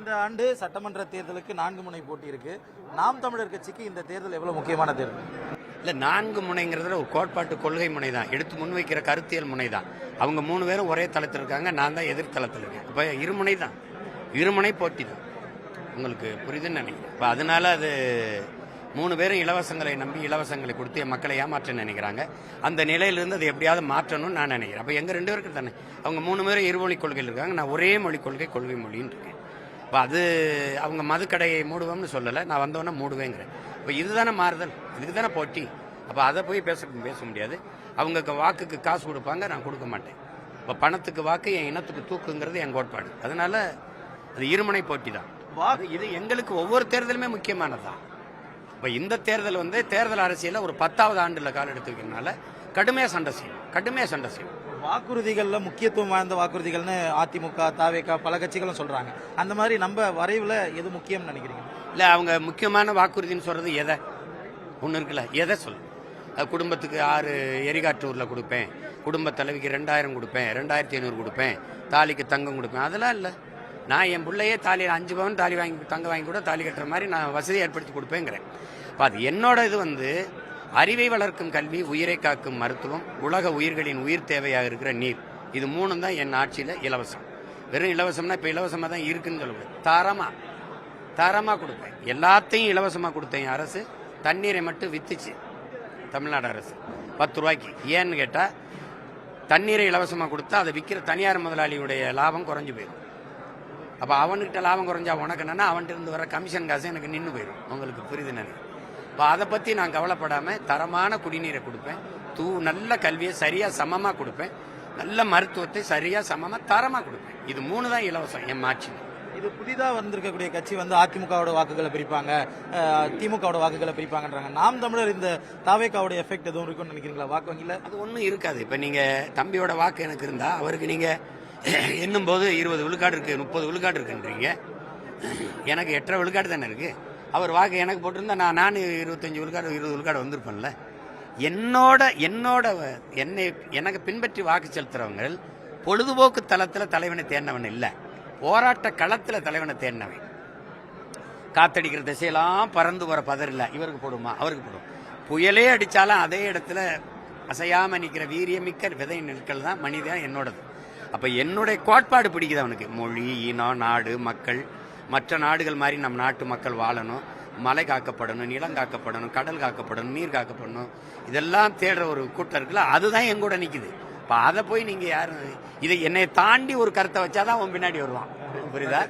இந்த ஆண்டு சட்டமன்ற தேர்தலுக்கு 4 முனை போட்டி இருக்கு. நாம் தமிழர் கட்சிக்கு இந்த தேர்தல் எவ்வளவு முக்கியமான தேர்தல்? இல்லை, 4 முனைங்கிறதுல ஒரு கோட்பாட்டு கொள்கை முனை தான், எடுத்து முன்வைக்கிற கருத்தியல் முனை தான். அவங்க 3 பேரும் ஒரே தளத்தில் இருக்காங்க, நான் தான் எதிர்த்தளத்தில் இருக்கேன். இப்போ இருமுனை தான், இருமுனை போட்டி தான். உங்களுக்கு புரியுதுன்னு நினைக்கிறேன். இப்போ அதனால அது 3 பேரும் இலவசங்களை நம்பி இலவசங்களை கொடுத்து என் மக்களை ஏமாற்ற நினைக்கிறாங்க. அந்த நிலையிலிருந்து அதை எப்படியாவது மாற்றணும்னு நான் நினைக்கிறேன். அப்போ எங்கள் 2 பேருக்கு தானே, அவங்க 3 பேரும் இருமொழி கொள்கையில் இருக்காங்க, நான் ஒரே மொழி கொள்கை மொழின்னு இருக்கேன். இப்போ அது அவங்க மதுக்கடையை மூடுவோம்னு சொல்லலை, நான் வந்தவொன்னே மூடுவேங்கிறேன். இப்போ இதுதானே மாறுதல், இதுக்கு தானே போட்டி. அப்போ அதை போய் பேச முடியாது. அவங்க வாக்குக்கு காசு கொடுப்பாங்க, நான் கொடுக்க மாட்டேன். இப்போ பணத்துக்கு வாக்கு, என் இனத்துக்கு தூக்குங்கிறது என் கோட்பாடு. அதனால அது இருமுனை போட்டி தான். இது எங்களுக்கு ஒவ்வொரு தேர்தலுமே முக்கியமானதுதான். இப்போ இந்த தேர்தல் தேர்தல் அரசியலில் ஒரு 10வது ஆண்டுல கால் எடுத்து வைக்கிறதுனால கடுமையாக சண்டை செய்யும். வாக்குறுதிகள்ல முக்கியத்துவம் வாய்ந்த வாக்குறுதிகள்னு அதிமுக, தவேக பல கட்சிகளும் சொல்றாங்க. அந்த மாதிரி நம்ம வரைவுல எது முக்கியம்னு நினைக்கிறீங்க? இல்லை, அவங்க முக்கியமான வாக்குறுதின்னு சொல்றது எதை ஒன்று இருக்குல்ல, எதை சொல்லு. குடும்பத்துக்கு 6 எரிகாற்றூரில் கொடுப்பேன், குடும்ப தலைவிக்கு 2000 கொடுப்பேன், 2500 கொடுப்பேன், தாலிக்கு தங்கம் கொடுப்பேன். அதெல்லாம் இல்லை. நான் என் பிள்ளையே தாலியில் 5 பவுன் தாலி தங்கம் வாங்கி கூட தாலி கட்டுற மாதிரி நான் வசதி ஏற்படுத்தி கொடுப்பேங்கிறேன். இப்போ அது என்னோட இது அறிவை வளர்க்கும் கல்வி, உயிரை காக்கும் மருத்துவம், உலக உயிர்களின் உயிர் தேவையாக இருக்கிற நீர், இது 3 தான் என் ஆட்சியில் இலவசம். வெறும் இலவசம்னா இப்போ இலவசமாக தான் இருக்குன்னு சொல்லக்கூடாது. தரமாக கொடுப்பேன். எல்லாத்தையும் இலவசமாக கொடுத்தேன். என் அரசு தண்ணீரை மட்டும் வித்துச்சு, தமிழ்நாடு அரசு 10 ரூபாய்க்கு. ஏன்னு கேட்டால், தண்ணீரை இலவசமாக கொடுத்தா அதை விற்கிற தனியார் முதலாளியுடைய லாபம் குறைஞ்சு போயிடும். அப்போ அவன்கிட்ட லாபம் குறைஞ்சா உனக்கு என்னன்னா, அவன்கிட்ட இருந்து வர கமிஷன் காசு எனக்கு நின்று போயிடும். உங்களுக்கு புரியுது நினைக்கிறேன். இப்போ அதை பற்றி நான் கவலைப்படாமல் தரமான குடிநீரை கொடுப்பேன், நல்ல கல்வியை சரியாக சமமாக கொடுப்பேன், நல்ல மருத்துவத்தை சரியாக சமமாக தரமாக கொடுப்பேன். இது 3 தான் இலவசம் என் ஆட்சி. இது புதிதாக வந்திருக்கக்கூடிய கட்சி அதிமுகவோட வாக்குகளை பிரிப்பாங்க, திமுகவோட வாக்குகளை பிரிப்பாங்கன்றாங்க. நாம் தமிழர் இந்த தாவேக்காவோட எஃபெக்ட் எதுவும் இருக்குன்னு நினைக்கிறீங்களா வாக்கு வங்கியில்? அது ஒன்றும் இருக்காது. இப்போ நீங்கள் தம்பியோட வாக்கு எனக்கு இருந்தால் அவருக்கு நீங்கள் என்னும்போது 20 விழுக்காடு இருக்குது, 30 விழுக்காடு இருக்குன்றீங்க. எனக்கு 8.5 விழுக்காடு தானே இருக்குது. அவர் வாக்கு எனக்கு போட்டிருந்தா நான் 25 விழுக்காடு 20 விழுக்காடு வந்திருப்பேன்ல. எனக்கு பின்பற்றி வாக்கு செலுத்துறவங்க பொழுதுபோக்கு தளத்தில் தலைவனை தேர்ந்தவன் இல்லை, போராட்ட களத்தில் தலைவனை தேர்ந்தவன். காத்தடிக்கிற திசையெல்லாம் பறந்து வர பதர் இல்லை, இவருக்கு போடுமா அவருக்கு போடும். புயலே அடித்தாலும் அதே இடத்துல அசையாமல் நிற்கிற வீரியமிக்க விதை நெற்கள் தான் மனிதன் என்னோடது. அப்போ என்னுடைய கோட்பாடு பிடிக்குது அவனுக்கு. மொழி, இனம், நாடு, மக்கள், மற்ற நாடுகள் மாதிரி நம் நாட்டு மக்கள் வாழணும், மலை காக்கப்படணும், நிலம் காக்கப்படணும், கடல் காக்கப்படணும், நீர் காக்கப்படணும், இதெல்லாம் தேடுற ஒரு கூட்டம் இருக்குல்ல, அதுதான் எங்கூட நிற்குது. இப்போ அதை போய் நீங்கள் யாரும் இதை என்னை தாண்டி ஒரு கருத்தை வச்சாதான் அவன் பின்னாடி வருவான். புரியுதா?